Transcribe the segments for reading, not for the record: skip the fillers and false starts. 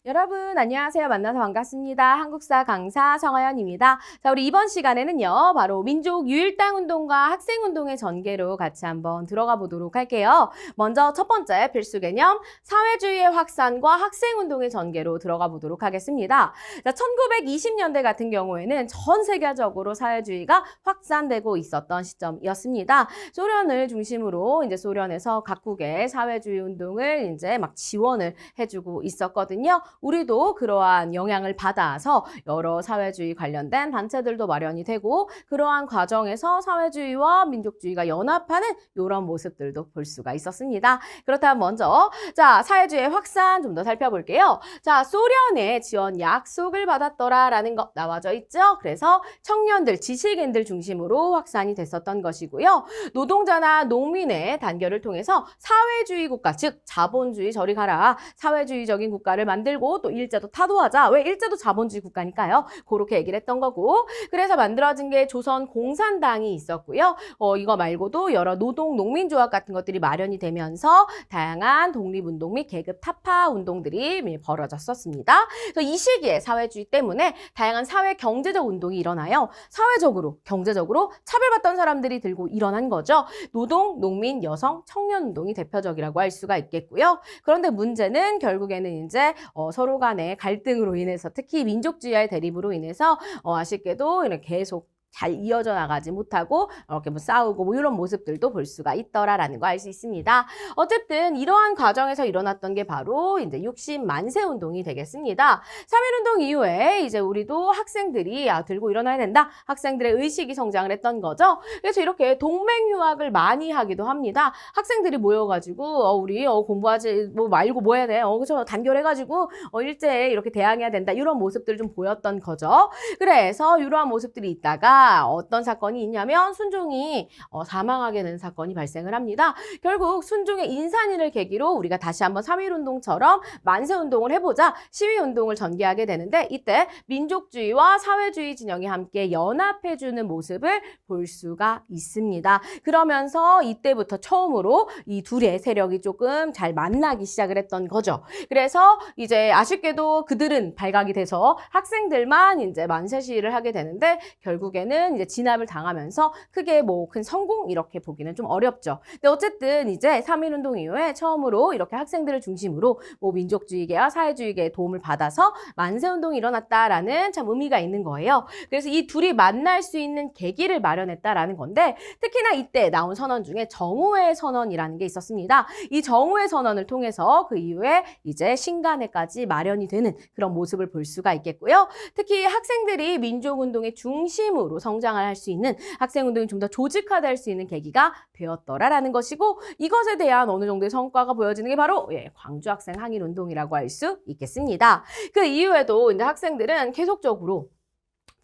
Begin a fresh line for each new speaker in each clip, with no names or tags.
여러분 안녕하세요. 만나서 반갑습니다. 한국사 강사 성하연입니다. 자, 우리 이번 시간에는요. 바로 민족 유일당 운동과 학생 운동의 전개로 같이 한번 들어가 보도록 할게요. 먼저 첫 번째 필수 개념 사회주의의 확산과 학생 운동의 전개로 들어가 보도록 하겠습니다. 자, 1920년대 같은 경우에는 전 세계적으로 사회주의가 확산되고 있었던 시점이었습니다. 소련을 중심으로 이제 소련에서 각국의 사회주의 운동을 이제 막 지원을 해주고 있었거든요. 우리도 그러한 영향을 받아서 여러 사회주의 관련된 단체들도 마련이 되고 그러한 과정에서 사회주의와 민족주의가 연합하는 이런 모습들도 볼 수가 있었습니다. 그렇다면 먼저 사회주의의 확산 좀 더 살펴볼게요. 자, 소련의 지원 약속을 받았더라라는 거 나와져 있죠. 그래서 청년들, 지식인들 중심으로 확산이 됐었던 것이고요. 노동자나 농민의 단결을 통해서 사회주의 국가, 즉 자본주의 저리 가라. 사회주의적인 국가를 만들고 또 일제도 타도하자. 왜? 일제도 자본주의 국가니까요. 그렇게 얘기를 했던 거고. 그래서 만들어진 게 조선 공산당이 있었고요. 이거 말고도 여러 노동, 농민조합 같은 것들이 마련이 되면서 다양한 독립운동 및 계급 타파 운동들이 벌어졌었습니다. 그래서 이 시기에 사회주의 때문에 다양한 사회 경제적 운동이 일어나요. 사회적으로, 경제적으로 차별받던 사람들이 들고 일어난 거죠. 노동, 농민, 여성, 청년 운동이 대표적이라고 할 수가 있겠고요. 그런데 문제는 결국에는 이제 서로 간의 갈등으로 인해서 특히 민족주의와의 대립으로 인해서 아쉽게도 이렇게 계속 잘 이어져 나가지 못하고 이렇게 뭐 싸우고 뭐 이런 모습들도 볼 수가 있더라라는 거 알 수 있습니다. 어쨌든 이러한 과정에서 일어났던 게 바로 이제 60만세 운동이 되겠습니다. 3.1운동 이후에 이제 우리도 학생들이 들고 일어나야 된다. 학생들의 의식이 성장을 했던 거죠. 그래서 이렇게 동맹휴학을 많이 하기도 합니다. 학생들이 모여가지고 우리 공부하지 뭐 말고 뭐 해야 돼? 그죠? 단결해가지고 일제에 이렇게 대항해야 된다. 이런 모습들을 좀 보였던 거죠. 그래서 이러한 모습들이 있다가 어떤 사건이 있냐면 순종이 사망하게 되는 사건이 발생을 합니다. 결국 순종의 인산일을 계기로 우리가 다시 한번 3.1운동처럼 만세운동을 해보자 시위운동을 전개하게 되는데 이때 민족주의와 사회주의 진영이 함께 연합해주는 모습을 볼 수가 있습니다. 그러면서 이때부터 처음으로 이 둘의 세력이 조금 잘 만나기 시작을 했던 거죠. 그래서 이제 아쉽게도 그들은 발각이 돼서 학생들만 이제 만세 시위를 하게 되는데 결국에는 이제 진압을 당하면서 크게 뭐 큰 성공 이렇게 보기는 좀 어렵죠. 근데 어쨌든 이제 3.1운동 이후에 처음으로 이렇게 학생들을 중심으로 뭐 민족주의계와 사회주의계의 도움을 받아서 만세운동이 일어났다라는 참 의미가 있는 거예요. 그래서 이 둘이 만날 수 있는 계기를 마련했다라는 건데 특히나 이때 나온 선언 중에 정오회 선언이라는 게 있었습니다. 이 정오회 선언을 통해서 그 이후에 이제 신간회까지 마련이 되는 그런 모습을 볼 수가 있겠고요. 특히 학생들이 민족운동의 중심으로 성장을 할 수 있는 학생운동이 좀 더 조직화될 수 있는 계기가 되었더라라는 것이고 이것에 대한 어느 정도의 성과가 보여지는 게 바로 광주학생 항일운동이라고 할 수 있겠습니다. 그 이후에도 이제 학생들은 계속적으로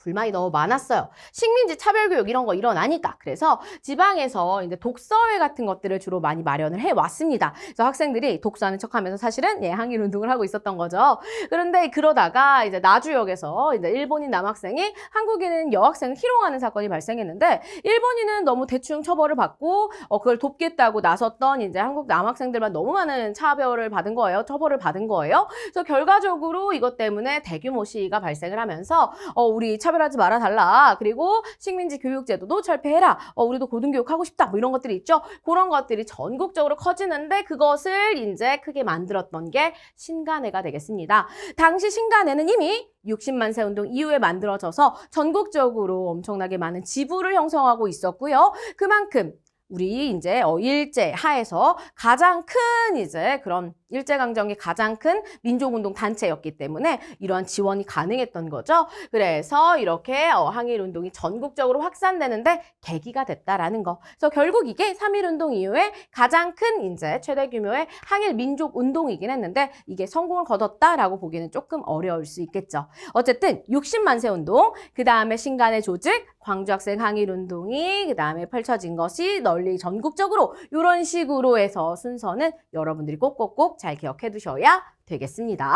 불만이 너무 많았어요. 식민지 차별교육 이런 거 일어나니까. 그래서 지방에서 이제 독서회 같은 것들을 주로 많이 마련을 해왔습니다. 그래서 학생들이 독서하는 척하면서 사실은 항일운동을 하고 있었던 거죠. 그런데 그러다가 이제 나주역에서 이제 일본인 남학생이 한국인 여학생을 희롱하는 사건이 발생했는데 일본인은 너무 대충 처벌을 받고 그걸 돕겠다고 나섰던 이제 한국 남학생들만 너무 많은 차별을 받은 거예요. 처벌을 받은 거예요. 그래서 결과적으로 이것 때문에 대규모 시위가 발생을 하면서 우리 차별하지 말아달라. 그리고 식민지 교육제도도 철폐해라. 우리도 고등교육하고 싶다. 뭐 이런 것들이 있죠. 그런 것들이 전국적으로 커지는데 그것을 이제 크게 만들었던 게 신간회가 되겠습니다. 당시 신간회는 이미 60만세 운동 이후에 만들어져서 전국적으로 엄청나게 많은 지부를 형성하고 있었고요. 그만큼 우리 이제 일제 하에서 가장 큰 이제 그런 일제강점기 가장 큰 민족운동 단체였기 때문에 이러한 지원이 가능했던 거죠. 그래서 이렇게 항일운동이 전국적으로 확산되는데 계기가 됐다라는 거. 그래서 결국 이게 3.1운동 이후에 가장 큰 이제 최대 규모의 항일 민족운동이긴 했는데 이게 성공을 거뒀다라고 보기는 조금 어려울 수 있겠죠. 어쨌든 60만세 운동, 그 다음에 신간의 조직, 광주학생 항일운동이 그 다음에 펼쳐진 것이 널리 전국적으로 이런 식으로 해서 순서는 여러분들이 꼭꼭꼭 잘 기억해 두셔야 되겠습니다.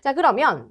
자, 그러면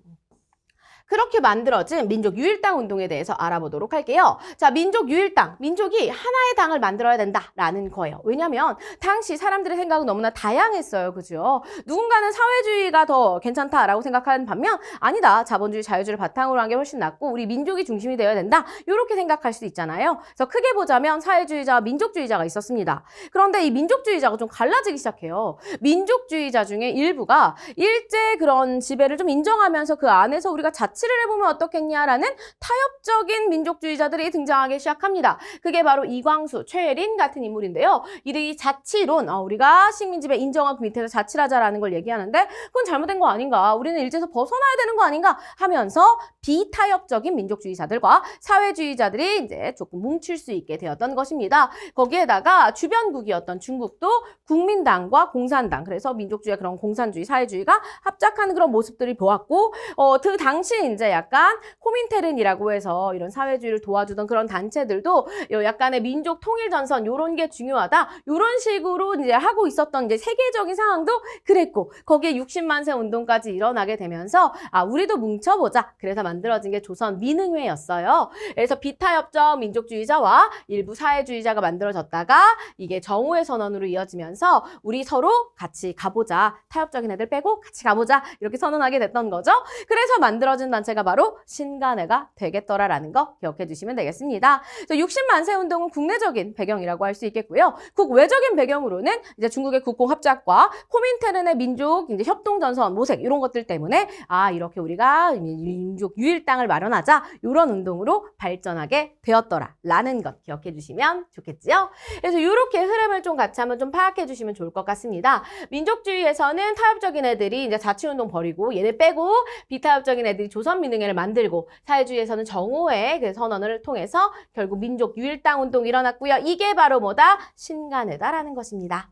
그렇게 만들어진 민족 유일당 운동에 대해서 알아보도록 할게요. 자, 민족 유일당, 민족이 하나의 당을 만들어야 된다라는 거예요. 왜냐하면 당시 사람들의 생각은 너무나 다양했어요. 그죠? 누군가는 사회주의가 더 괜찮다라고 생각하는 반면 아니다, 자본주의, 자유주의를 바탕으로 한 게 훨씬 낫고 우리 민족이 중심이 되어야 된다. 이렇게 생각할 수 있잖아요. 그래서 크게 보자면 사회주의자와 민족주의자가 있었습니다. 그런데 이 민족주의자가 좀 갈라지기 시작해요. 민족주의자 중에 일부가 일제 그런 지배를 좀 인정하면서 그 안에서 우리가 자치를 해보면 어떻겠냐라는 타협적인 민족주의자들이 등장하기 시작합니다. 그게 바로 이광수, 최혜린 같은 인물인데요. 이 자치론, 우리가 식민지배 인정한 그 밑에서 자치를 하자라는 걸 얘기하는데 그건 잘못된 거 아닌가? 우리는 일제에서 벗어나야 되는 거 아닌가? 하면서 비타협적인 민족주의자들과 사회주의자들이 이제 조금 뭉칠 수 있게 되었던 것입니다. 거기에다가 주변국이었던 중국도 국민당과 공산당, 그래서 민족주의 그런 공산주의, 사회주의가 합작하는 그런 모습들이 보았고, 그 당시 이제 약간 코민테른이라고 해서 이런 사회주의를 도와주던 그런 단체들도 약간의 민족 통일 전선 요런 게 중요하다. 요런 식으로 이제 하고 있었던 이제 세계적인 상황도 그랬고, 거기에 60만 세 운동까지 일어나게 되면서 우리도 뭉쳐보자. 그래서 만들어진 게 조선 민흥회였어요. 그래서 비타협적 민족주의자와 일부 사회주의자가 만들어졌다가 이게 정오의 선언으로 이어지면서 우리 서로 같이 가보자. 타협적인 애들 빼고 같이 가보자. 이렇게 선언하게 됐던 거죠. 그래서 만들어진 단체가 바로 신간회가 되겠더라라는 거 기억해 주시면 되겠습니다. 60만 세 운동은 국내적인 배경이라고 할 수 있겠고요. 국외적인 배경으로는 이제 중국의 국공합작과 코민테른의 민족 이제 협동전선 모색 이런 것들 때문에 이렇게 우리가 민족 유일당을 마련하자 이런 운동으로 발전하게 되었더라라는 것 기억해 주시면 좋겠지요. 그래서 이렇게 흐름을 좀 같이 한번 좀 파악해 주시면 좋을 것 같습니다. 민족주의에서는 타협적인 애들이 이제 자치운동 벌이고 얘네 빼고 비타협적인 애들이 조선민흥회를 만들고 사회주의에서는 정오의 그 선언을 통해서 결국 민족 유일당 운동이 일어났고요. 이게 바로 뭐다? 신간회다라는 것입니다.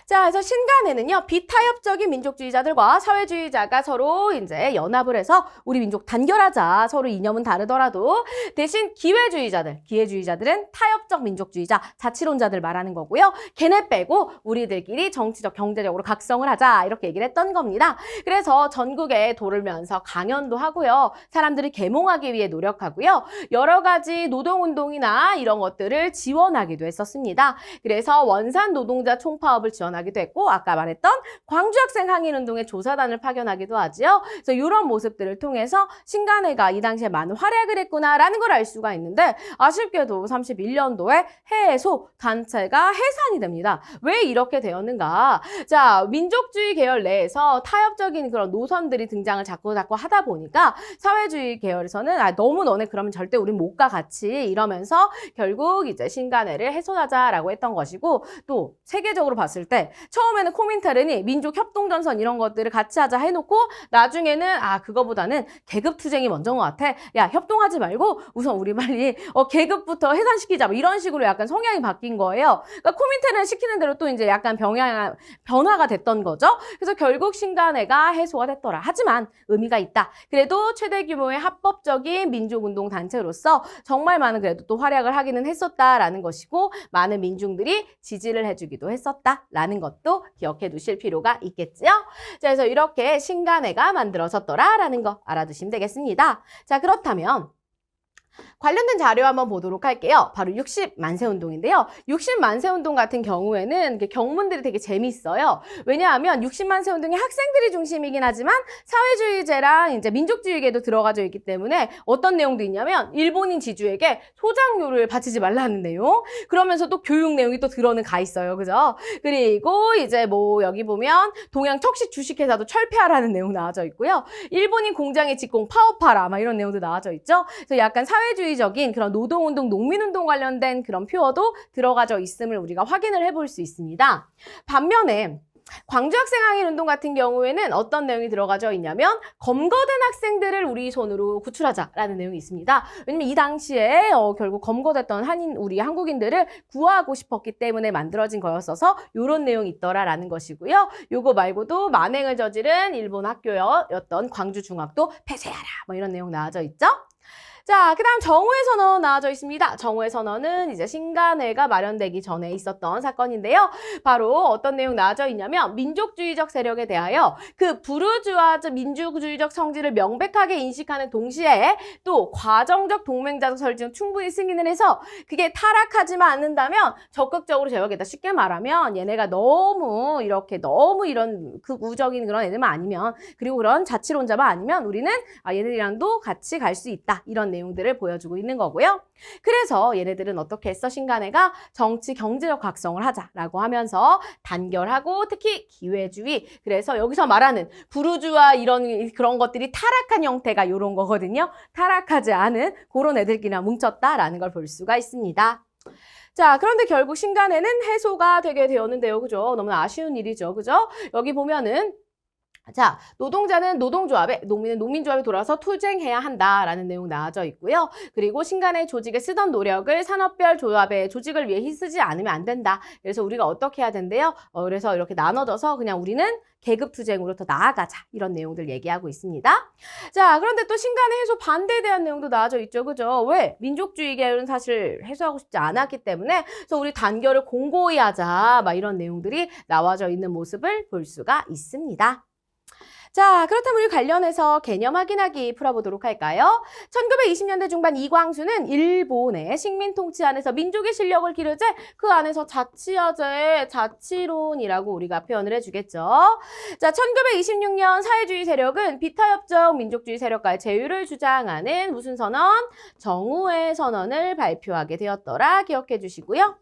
자, 그래서 신간회는요, 비타협적인 민족주의자들과 사회주의자가 서로 이제 연합을 해서 우리 민족 단결하자. 서로 이념은 다르더라도 대신 기회주의자들은 타협적 민족주의자, 자치론자들 말하는 거고요. 걔네 빼고 우리들끼리 정치적, 경제적으로 각성을 하자. 이렇게 얘기를 했던 겁니다. 그래서 전국에 돌면서 강연도 하고요. 사람들을 계몽하기 위해 노력하고요. 여러 가지 노동운동이나 이런 것들을 지원하기도 했었습니다. 그래서 원산 노동자 총파업을 지원하기도 했고 아까 말했던 광주학생 항일운동의 조사단을 파견하기도 하지요. 그래서 이런 모습들을 통해서 신간회가 이 당시에 많은 활약을 했구나라는 걸 알 수가 있는데 아쉽게도 31년도에 해소 단체가 해산이 됩니다. 왜 이렇게 되었는가? 자, 민족주의 계열 내에서 타협적인 그런 노선들이 등장을 자꾸 하다 보니까 사회주의 계열에서는 너무 너네 그러면 절대 우린 못 가 같이 이러면서 결국 이제 신간회를 해소하자라고 했던 것이고 또 세계적으로 봤을 때 처음에는 코민테른이 민족 협동전선 이런 것들을 같이 하자 해놓고 나중에는 그거보다는 계급투쟁이 먼저인 것 같아. 야, 협동하지 말고 우선 우리 빨리 계급부터 해산시키자. 뭐 이런 식으로 약간 성향이 바뀐 거예요. 그러니까 코민테른 시키는 대로 또 이제 약간 변화가 됐던 거죠. 그래서 결국 신간회가 해소가 됐더라. 하지만 의미가 있다. 그래도 최대 규모의 합법적인 민족운동 단체로서 정말 많은 그래도 또 활약을 하기는 했었다라는 것이고 많은 민중들이 지지를 해주기도 했었다라는 것도 기억해 두실 필요가 있겠지요. 자, 그래서 이렇게 신간회가 만들어졌더라라는 거 알아두시면 되겠습니다. 자, 그렇다면 관련된 자료 한번 보도록 할게요. 바로 60만세 운동인데요. 60만세 운동 같은 경우에는 경문들이 되게 재밌어요. 왜냐하면 60만세 운동이 학생들이 중심이긴 하지만 사회주의제랑 이제 민족주의계도 들어가져 있기 때문에 어떤 내용도 있냐면 일본인 지주에게 소장료를 바치지 말라는 내용. 그러면서 또 교육 내용이 또 들어는 가 있어요. 그죠? 그리고 이제 뭐 여기 보면 동양 척식 주식회사도 철폐하라는 내용 나와져 있고요. 일본인 공장의 직공 파업하라 막 이런 내용도 나와져 있죠. 그래서 약간 사회주의적인 그런 노동운동, 농민운동 관련된 그런 표어도 들어가져 있음을 우리가 확인을 해볼 수 있습니다. 반면에 광주학생 항일운동 같은 경우에는 어떤 내용이 들어가져 있냐면 검거된 학생들을 우리 손으로 구출하자라는 내용이 있습니다. 왜냐면 이 당시에 결국 검거됐던 우리 한국인들을 구하고 싶었기 때문에 만들어진 거였어서 이런 내용이 있더라라는 것이고요. 요거 말고도 만행을 저지른 일본 학교였던 광주중학도 폐쇄하라 뭐 이런 내용 나와져 있죠. 자, 그 다음 정오의 선언 나와져 있습니다. 정오의 선언은 이제 신간회가 마련되기 전에 있었던 사건인데요. 바로 어떤 내용 나와져 있냐면 민족주의적 세력에 대하여 그 부르주아 민주주의적 성질을 명백하게 인식하는 동시에 또 과정적 동맹자적 설정 충분히 승인을 해서 그게 타락하지만 않는다면 적극적으로 제어하겠다. 쉽게 말하면 얘네가 너무 이런 극우적인 그런 애들만 아니면 그리고 그런 자치론자만 아니면 우리는 얘네들이랑도 같이 갈 수 있다. 이런 내용들을 보여주고 있는 거고요. 그래서 얘네들은 어떻게 했어? 신간회가 정치 경제적 각성을 하자라고 하면서 단결하고 특히 기회주의 그래서 여기서 말하는 부르주아 그런 것들이 타락한 형태가 이런 거거든요. 타락하지 않은 그런 애들끼리나 뭉쳤다라는 걸 볼 수가 있습니다. 자, 그런데 결국 신간회는 해소가 되게 되었는데요. 그죠? 너무나 아쉬운 일이죠. 그죠? 여기 보면은 자, 노동자는 노동조합에, 농민은 농민조합에 돌아서 투쟁해야 한다라는 내용 나와져 있고요. 그리고 신간의 조직에 쓰던 노력을 산업별 조합의 조직을 위해 쓰지 않으면 안 된다. 그래서 우리가 어떻게 해야 된대요? 그래서 이렇게 나눠져서 그냥 우리는 계급투쟁으로 더 나아가자. 이런 내용들 얘기하고 있습니다. 자, 그런데 또 신간의 해소 반대에 대한 내용도 나와져 있죠. 그죠? 왜? 민족주의 계열은 사실 해소하고 싶지 않았기 때문에 그래서 우리 단결을 공고히 하자. 막 이런 내용들이 나와져 있는 모습을 볼 수가 있습니다. 자, 그렇다면 우리 관련해서 개념 확인하기 풀어보도록 할까요? 1920년대 중반 이광수는 일본의 식민 통치 안에서 민족의 실력을 기르되 그 안에서 자치하자의 자치론이라고 우리가 표현을 해주겠죠. 자, 1926년 사회주의 세력은 비타협적 민족주의 세력과의 제휴를 주장하는 무슨 선언? 정오의 선언을 발표하게 되었더라. 기억해 주시고요.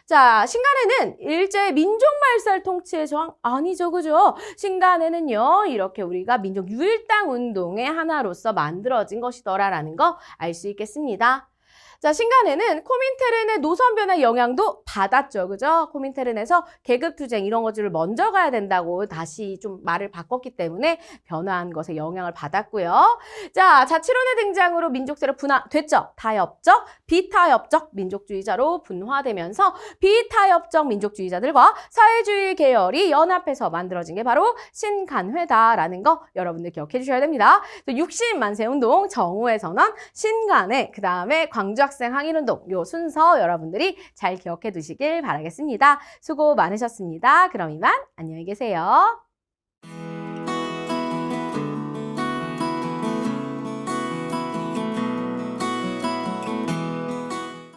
자, 신간회는 일제 민족말살 통치의 저항 아니죠, 그죠? 신간회는요, 이렇게 우리가 민족 유일당 운동의 하나로서 만들어진 것이더라라는 거 알 수 있겠습니다. 자, 신간회는 코민테른의 노선 변화의 영향도 받았죠. 그죠? 코민테른에서 계급투쟁 이런 것들을 먼저 가야 된다고 다시 좀 말을 바꿨기 때문에 변화한 것에 영향을 받았고요. 자, 자치론의 등장으로 민족세력 분화됐죠. 타협적, 비타협적 민족주의자로 분화되면서 비타협적 민족주의자들과 사회주의 계열이 연합해서 만들어진 게 바로 신간회다라는 거 여러분들 기억해 주셔야 됩니다. 60만세 운동, 정오의 선언, 신간회, 그 다음에 광주학생 항일운동 요 순서 여러분들이 잘 기억해 두시길 바라겠습니다. 수고 많으셨습니다. 그럼 이만 안녕히 계세요.